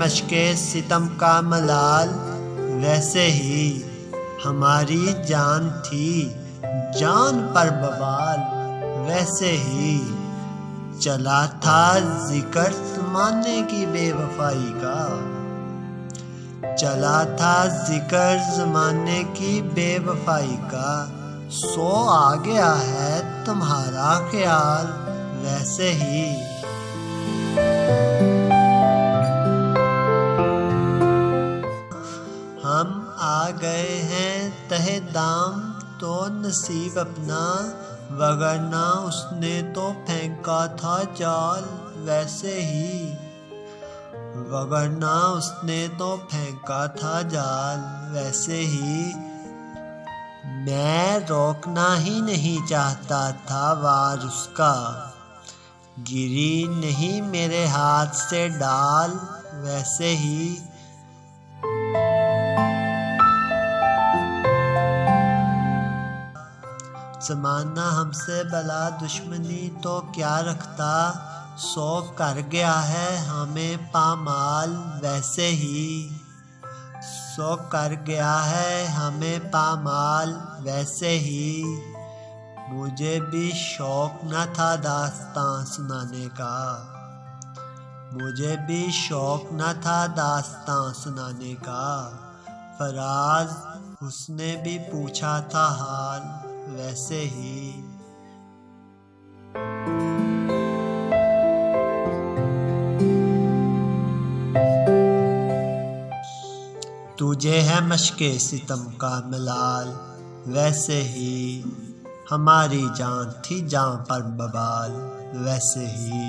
मशके सितम का मलाल, वैसे ही हमारी जान थी जान पर बवाल। वैसे ही चला था जिक्र ज़माने की बेवफाई का, चला था जिक्र ज़माने की बेवफाई का। सो आ गया है तुम्हारा ख्याल, वैसे ही हम आ गए हैं तहे दाम तो नसीब अपना, वगरना उसने तो फेंका था जाल। वैसे ही वगरना उसने तो फेंका था जाल। वैसे ही मैं रोकना ही नहीं चाहता था वार उसका, गिरी नहीं मेरे हाथ से डाल। वैसे ही ज़माना हमसे भला दुश्मनी तो क्या रखता, सो कर गया है हमें पामाल। वैसे ही सो कर गया है हमें पामाल। वैसे ही मुझे भी शौक न था दास्तां सुनाने का, मुझे भी शौक न था दास्तां सुनाने का। फराज उसने भी पूछा था हाल, वैसे ही तुझे है मशके सितम का मलाल, वैसे ही हमारी जान थी जान पर बवाल। वैसे ही